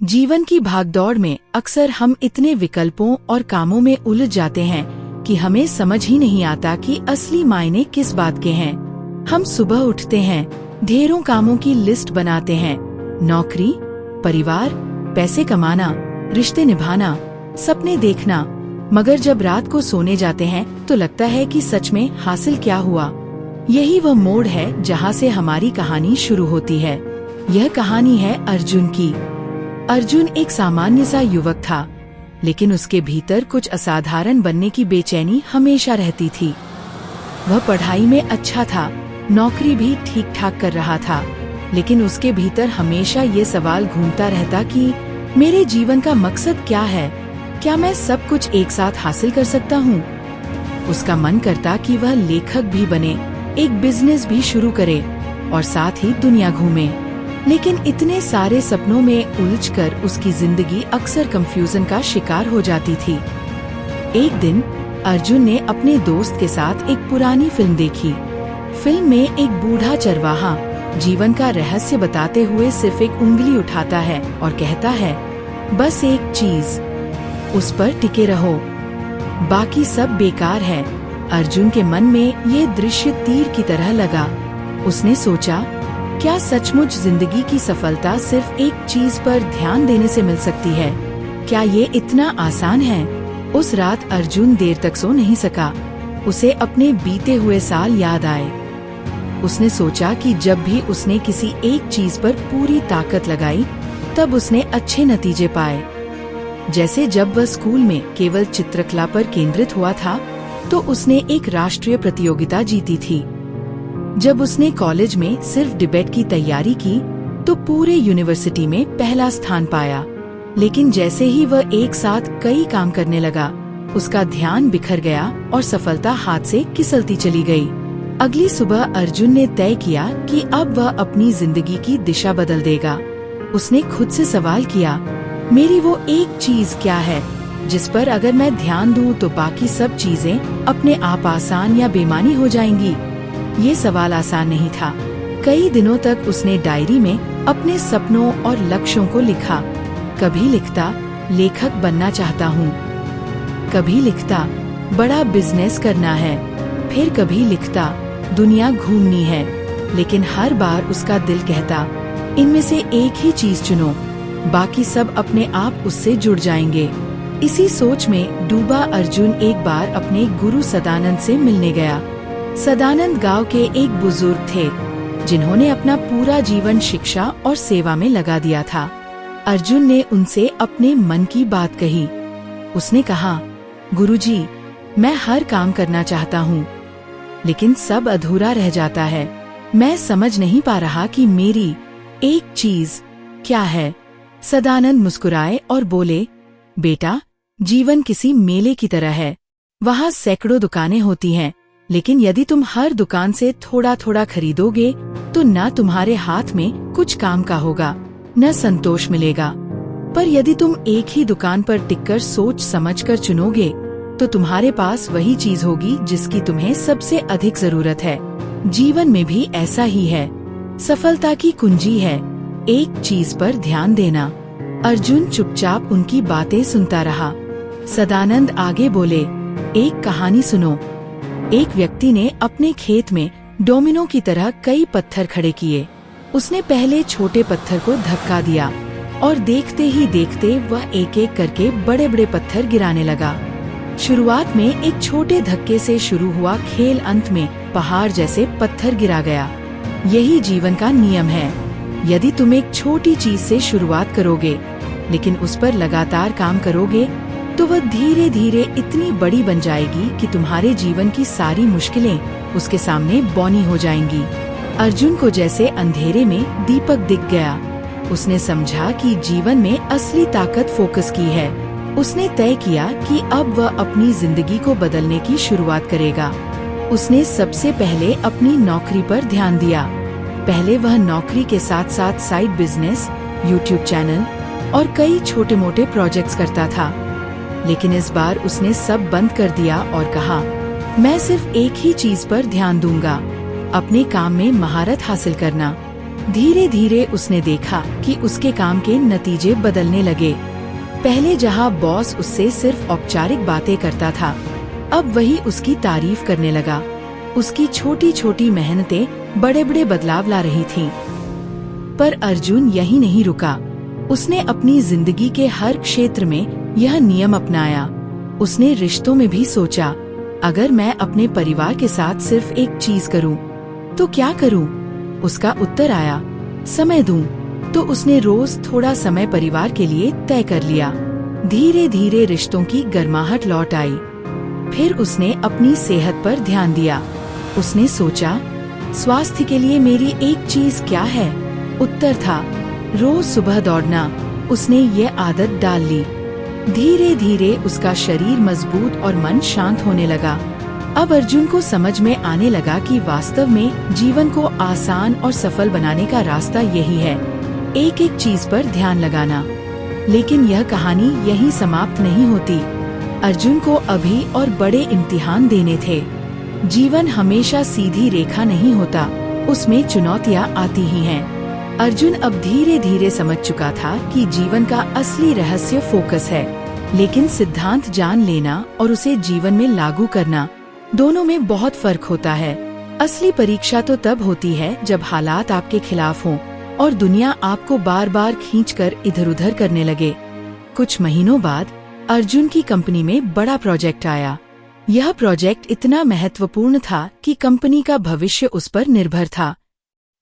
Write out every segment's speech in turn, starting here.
जीवन की भागदौड़ में अक्सर हम इतने विकल्पों और कामों में उलझ जाते हैं कि हमें समझ ही नहीं आता कि असली मायने किस बात के हैं। हम सुबह उठते हैं, ढेरों कामों की लिस्ट बनाते हैं, नौकरी, परिवार, पैसे कमाना, रिश्ते निभाना, सपने देखना, मगर जब रात को सोने जाते हैं तो लगता है कि सच में हासिल क्या हुआ। यही वह मोड़ है जहाँ से हमारी कहानी शुरू होती है। यह कहानी है अर्जुन की। अर्जुन एक सामान्य सा युवक था, लेकिन उसके भीतर कुछ असाधारण बनने की बेचैनी हमेशा रहती थी। वह पढ़ाई में अच्छा था, नौकरी भी ठीक ठाक कर रहा था, लेकिन उसके भीतर हमेशा ये सवाल घूमता रहता कि मेरे जीवन का मकसद क्या है? क्या मैं सब कुछ एक साथ हासिल कर सकता हूँ? उसका मन करता कि वह लेखक भी बने, एक बिजनेस भी शुरू करे और साथ ही दुनिया घूमे। लेकिन इतने सारे सपनों में उलझकर उसकी जिंदगी अक्सर कंफ्यूजन का शिकार हो जाती थी। एक दिन अर्जुन ने अपने दोस्त के साथ एक पुरानी फिल्म देखी। फिल्म में एक बूढ़ा चरवाहा जीवन का रहस्य बताते हुए सिर्फ एक उंगली उठाता है और कहता है, बस एक चीज, उस पर टिके रहो, बाकी सब बेकार है। अर्जुन के मन में ये दृश्य तीर की तरह लगा। उसने सोचा, क्या सचमुच जिंदगी की सफलता सिर्फ एक चीज पर ध्यान देने से मिल सकती है? क्या ये इतना आसान है? उस रात अर्जुन देर तक सो नहीं सका। उसे अपने बीते हुए साल याद आए। उसने सोचा कि जब भी उसने किसी एक चीज पर पूरी ताकत लगाई, तब उसने अच्छे नतीजे पाए। जैसे जब वह स्कूल में केवल चित्रकला पर केंद्रित हुआ था, तो उसने एक राष्ट्रीय प्रतियोगिता जीती थी। जब उसने कॉलेज में सिर्फ डिबेट की तैयारी की, तो पूरे यूनिवर्सिटी में पहला स्थान पाया। लेकिन जैसे ही वह एक साथ कई काम करने लगा, उसका ध्यान बिखर गया और सफलता हाथ से फिसलती चली गई। अगली सुबह अर्जुन ने तय किया कि अब वह अपनी जिंदगी की दिशा बदल देगा। उसने खुद से सवाल किया, मेरी वो एक चीज क्या है जिस पर अगर मैं ध्यान दूं तो बाकी सब चीजें अपने आप आसान या बेमानी हो जाएंगी? ये सवाल आसान नहीं था। कई दिनों तक उसने डायरी में अपने सपनों और लक्ष्यों को लिखा। कभी लिखता, लेखक बनना चाहता हूँ, कभी लिखता, बड़ा बिजनेस करना है, फिर कभी लिखता, दुनिया घूमनी है। लेकिन हर बार उसका दिल कहता, इनमें से एक ही चीज चुनो, बाकी सब अपने आप उससे जुड़ जाएंगे। इसी सोच में डूबा अर्जुन एक बार अपने गुरु सदानंद से मिलने गया। सदानंद गांव के एक बुजुर्ग थे, जिन्होंने अपना पूरा जीवन शिक्षा और सेवा में लगा दिया था। अर्जुन ने उनसे अपने मन की बात कही। उसने कहा, गुरुजी, मैं हर काम करना चाहता हूँ, लेकिन सब अधूरा रह जाता है। मैं समझ नहीं पा रहा कि मेरी एक चीज क्या है। सदानंद मुस्कुराए और बोले, बेटा, जीवन किसी मेले की तरह है। वहाँ सैकड़ों दुकानें होती हैं, लेकिन यदि तुम हर दुकान से थोड़ा थोड़ा खरीदोगे, तो न तुम्हारे हाथ में कुछ काम का होगा, न संतोष मिलेगा। पर यदि तुम एक ही दुकान पर टिककर सोच समझकर चुनोगे, तो तुम्हारे पास वही चीज होगी जिसकी तुम्हें सबसे अधिक जरूरत है। जीवन में भी ऐसा ही है। सफलता की कुंजी है एक चीज पर ध्यान देना। अर्जुन चुपचाप उनकी बातें सुनता रहा। सदानंद आगे बोले, एक कहानी सुनो। एक व्यक्ति ने अपने खेत में डोमिनो की तरह कई पत्थर खड़े किए। उसने पहले छोटे पत्थर को धक्का दिया और देखते ही देखते वह एक एक करके बड़े बड़े पत्थर गिराने लगा। शुरुआत में एक छोटे धक्के से शुरू हुआ खेल अंत में पहाड़ जैसे पत्थर गिरा गया। यही जीवन का नियम है। यदि तुम एक छोटी चीज से शुरुआत करोगे, लेकिन उस पर लगातार काम करोगे, तो वह धीरे धीरे इतनी बड़ी बन जाएगी कि तुम्हारे जीवन की सारी मुश्किलें उसके सामने बौनी हो जाएंगी। अर्जुन को जैसे अंधेरे में दीपक दिख गया। उसने समझा कि जीवन में असली ताकत फोकस की है। उसने तय किया कि अब वह अपनी जिंदगी को बदलने की शुरुआत करेगा। उसने सबसे पहले अपनी नौकरी पर ध्यान दिया। पहले वह नौकरी के साथ साथ साइड बिजनेस, यूट्यूब चैनल और कई छोटे मोटे प्रोजेक्ट्स करता था। लेकिन इस बार उसने सब बंद कर दिया और कहा, मैं सिर्फ एक ही चीज पर ध्यान दूंगा, अपने काम में महारत हासिल करना। धीरे धीरे उसने देखा कि उसके काम के नतीजे बदलने लगे। पहले जहां बॉस उससे सिर्फ औपचारिक बातें करता था, अब वही उसकी तारीफ करने लगा। उसकी छोटी छोटी मेहनतें बड़े बड़े बदलाव ला रही थीं। पर अर्जुन यही नहीं रुका। उसने अपनी जिंदगी के हर क्षेत्र में यह नियम अपनाया। उसने रिश्तों में भी सोचा, अगर मैं अपने परिवार के साथ सिर्फ एक चीज करूं, तो क्या करूं? उसका उत्तर आया, समय दूं। तो उसने रोज थोड़ा समय परिवार के लिए तय कर लिया। धीरे धीरे रिश्तों की गर्माहट लौट आई। फिर उसने अपनी सेहत पर ध्यान दिया। उसने सोचा, स्वास्थ्य के लिए मेरी एक चीज क्या है? उत्तर था, रोज सुबह दौड़ना। उसने ये आदत डाल ली। धीरे धीरे उसका शरीर मजबूत और मन शांत होने लगा। अब अर्जुन को समझ में आने लगा कि वास्तव में जीवन को आसान और सफल बनाने का रास्ता यही है, एक एक चीज पर ध्यान लगाना। लेकिन यह कहानी यहीं समाप्त नहीं होती। अर्जुन को अभी और बड़े इम्तिहान देने थे। जीवन हमेशा सीधी रेखा नहीं होता, उसमें चुनौतियाँ आती ही हैं। अर्जुन अब धीरे धीरे समझ चुका था कि जीवन का असली रहस्य फोकस है, लेकिन सिद्धांत जान लेना और उसे जीवन में लागू करना, दोनों में बहुत फर्क होता है। असली परीक्षा तो तब होती है जब हालात आपके खिलाफ हों और दुनिया आपको बार बार खींचकर इधर उधर करने लगे। कुछ महीनों बाद अर्जुन की कंपनी में बड़ा प्रोजेक्ट आया। यह प्रोजेक्ट इतना महत्वपूर्ण था कि कंपनी का भविष्य उस पर निर्भर था।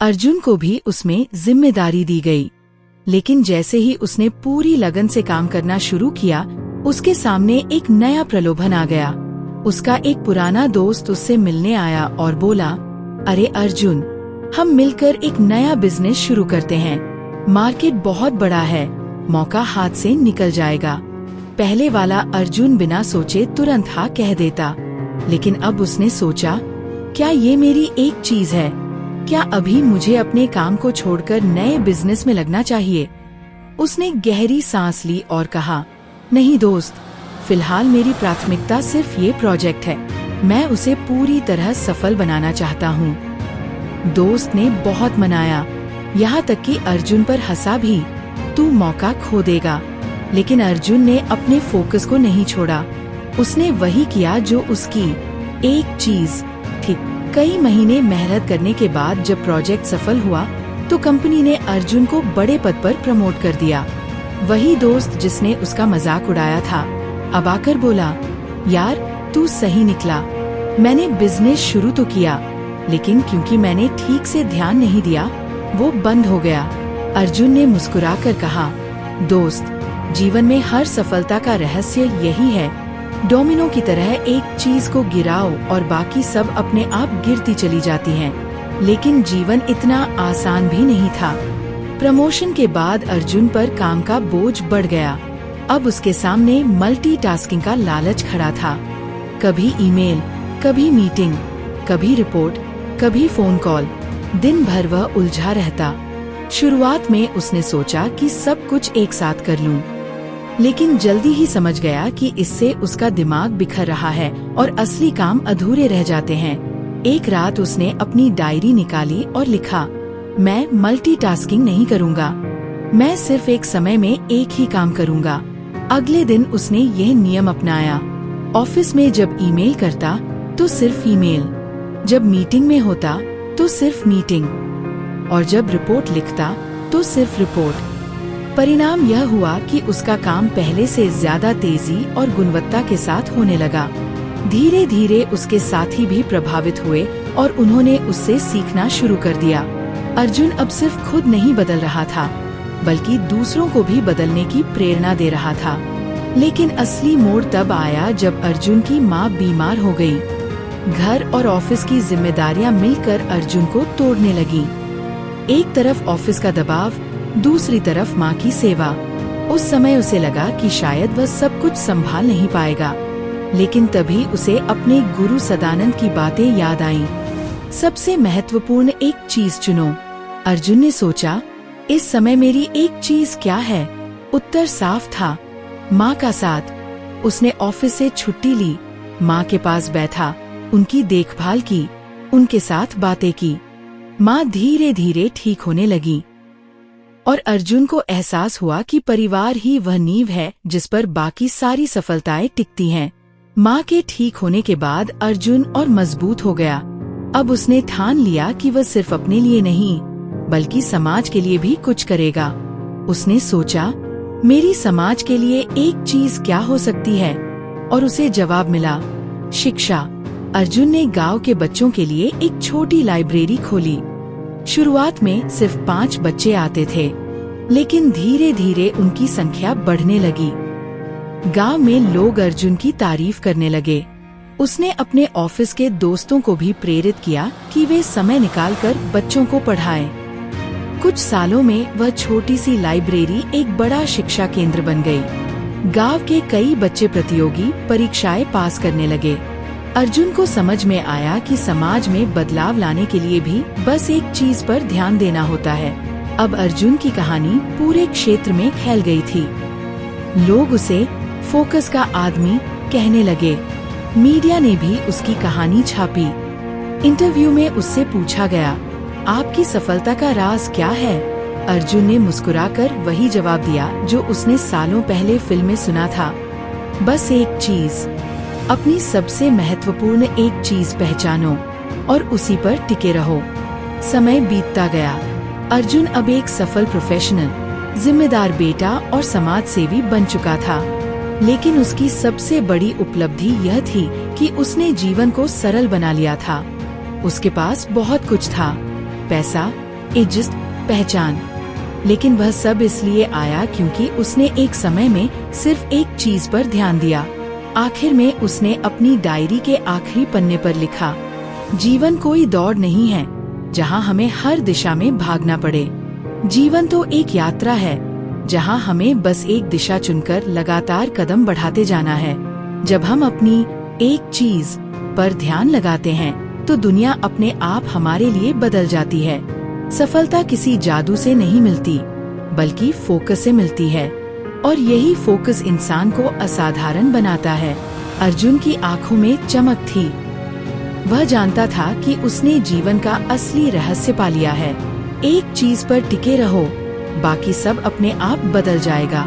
अर्जुन को भी उसमें जिम्मेदारी दी गई। लेकिन जैसे ही उसने पूरी लगन से काम करना शुरू किया, उसके सामने एक नया प्रलोभन आ गया। उसका एक पुराना दोस्त उससे मिलने आया और बोला, अरे अर्जुन, हम मिलकर एक नया बिजनेस शुरू करते हैं। मार्केट बहुत बड़ा है, मौका हाथ से निकल जाएगा। पहले वाला अर्जुन बिना सोचे तुरंत हाँ कह देता। लेकिन अब उसने सोचा, क्या ये मेरी एक चीज है? क्या अभी मुझे अपने काम को छोड़कर नए बिजनेस में लगना चाहिए? उसने गहरी सांस ली और कहा, नहीं दोस्त, फिलहाल मेरी प्राथमिकता सिर्फ ये प्रोजेक्ट है। मैं उसे पूरी तरह सफल बनाना चाहता हूँ। दोस्त ने बहुत मनाया, यहाँ तक कि अर्जुन पर हंसा भी, तू मौका खो देगा। लेकिन अर्जुन ने अपने फोकस को नहीं छोड़ा। उसने वही किया जो उसकी एक चीज थी। कई महीने मेहनत करने के बाद जब प्रोजेक्ट सफल हुआ, तो कंपनी ने अर्जुन को बड़े पद पर प्रमोट कर दिया। वही दोस्त जिसने उसका मजाक उड़ाया था, अब आकर बोला, यार तू सही निकला। मैंने बिजनेस शुरू तो किया, लेकिन क्योंकि मैंने ठीक से ध्यान नहीं दिया, वो बंद हो गया। अर्जुन ने मुस्कुराकर कहा, दोस्त, जीवन में हर सफलता का रहस्य यही है। डोमिनो की तरह एक चीज को गिराओ और बाकी सब अपने आप गिरती चली जाती हैं। लेकिन जीवन इतना आसान भी नहीं था। प्रमोशन के बाद अर्जुन पर काम का बोझ बढ़ गया। अब उसके सामने मल्टीटास्किंग का लालच खड़ा था। कभी ईमेल, कभी मीटिंग, कभी रिपोर्ट, कभी फोन कॉल। दिन भर वह उलझा रहता। शुरुआत में उसने सोचा कि सब कुछ एक साथ कर लूं, लेकिन जल्दी ही समझ गया कि इससे उसका दिमाग बिखर रहा है और असली काम अधूरे रह जाते हैं। एक रात उसने अपनी डायरी निकाली और लिखा, मैं मल्टीटास्किंग नहीं करूँगा, मैं सिर्फ एक समय में एक ही काम करूँगा। अगले दिन उसने यह नियम अपनाया। ऑफिस में जब ईमेल करता तो सिर्फ ईमेल, जब मीटिंग में होता तो सिर्फ मीटिंग, और जब रिपोर्ट लिखता तो सिर्फ रिपोर्ट। परिणाम यह हुआ कि उसका काम पहले से ज्यादा तेजी और गुणवत्ता के साथ होने लगा। धीरे धीरे उसके साथी भी प्रभावित हुए और उन्होंने उससे सीखना शुरू कर दिया। अर्जुन अब सिर्फ खुद नहीं बदल रहा था, बल्कि दूसरों को भी बदलने की प्रेरणा दे रहा था। लेकिन असली मोड़ तब आया जब अर्जुन की माँ बीमार हो गई। घर और ऑफिस की जिम्मेदारियां मिलकर अर्जुन को तोड़ने लगी। एक तरफ ऑफिस का दबाव, दूसरी तरफ माँ की सेवा। उस समय उसे लगा कि शायद वह सब कुछ संभाल नहीं पाएगा, लेकिन तभी उसे अपने गुरु सदानंद की बातें याद आईं। सबसे महत्वपूर्ण एक चीज चुनो। अर्जुन ने सोचा, इस समय मेरी एक चीज क्या है? उत्तर साफ था, माँ का साथ। उसने ऑफिस से छुट्टी ली, माँ के पास बैठा, उनकी देखभाल की, उनके साथ बातें की। माँ धीरे धीरे ठीक होने लगी और अर्जुन को एहसास हुआ कि परिवार ही वह नींव है जिस पर बाकी सारी सफलताएं टिकती हैं। माँ के ठीक होने के बाद अर्जुन और मजबूत हो गया। अब उसने ठान लिया कि वह सिर्फ अपने लिए नहीं बल्कि समाज के लिए भी कुछ करेगा। उसने सोचा, मेरी समाज के लिए एक चीज क्या हो सकती है, और उसे जवाब मिला, शिक्षा। अर्जुन ने गांव के बच्चों के लिए एक छोटी लाइब्रेरी खोली। शुरुआत में सिर्फ 5 बच्चे आते थे, लेकिन धीरे धीरे उनकी संख्या बढ़ने लगी। गांव में लोग अर्जुन की तारीफ करने लगे। उसने अपने ऑफिस के दोस्तों को भी प्रेरित किया कि वे समय निकालकर बच्चों को पढ़ाएं। कुछ सालों में वह छोटी सी लाइब्रेरी एक बड़ा शिक्षा केंद्र बन गई। गांव के कई बच्चे प्रतियोगी परीक्षाएं पास करने लगे। अर्जुन को समझ में आया कि समाज में बदलाव लाने के लिए भी बस एक चीज पर ध्यान देना होता है। अब अर्जुन की कहानी पूरे क्षेत्र में फैल गई थी। लोग उसे फोकस का आदमी कहने लगे। मीडिया ने भी उसकी कहानी छापी। इंटरव्यू में उससे पूछा गया, आपकी सफलता का राज क्या है? अर्जुन ने मुस्कुराकर वही जवाब दिया जो उसने सालों पहले फिल्म में सुना था, बस एक चीज, अपनी सबसे महत्वपूर्ण एक चीज पहचानो और उसी पर टिके रहो। समय बीतता गया। अर्जुन अब एक सफल प्रोफेशनल, जिम्मेदार बेटा और समाज सेवी बन चुका था। लेकिन उसकी सबसे बड़ी उपलब्धि यह थी कि उसने जीवन को सरल बना लिया था। उसके पास बहुत कुछ था, पैसा, इज्जत, पहचान, लेकिन वह सब इसलिए आया क्योंकि उसने एक समय में सिर्फ एक चीज पर ध्यान दिया। आखिर में उसने अपनी डायरी के आखिरी पन्ने पर लिखा, जीवन कोई दौड़ नहीं है जहां हमें हर दिशा में भागना पड़े। जीवन तो एक यात्रा है जहां हमें बस एक दिशा चुनकर लगातार कदम बढ़ाते जाना है। जब हम अपनी एक चीज पर ध्यान लगाते हैं तो दुनिया अपने आप हमारे लिए बदल जाती है। सफलता किसी जादू से नहीं मिलती बल्कि फोकस से मिलती है, और यही फोकस इंसान को असाधारण बनाता है। अर्जुन की आंखों में चमक थी। वह जानता था कि उसने जीवन का असली रहस्य पा लिया है। एक चीज पर टिके रहो, बाकी सब अपने आप बदल जाएगा।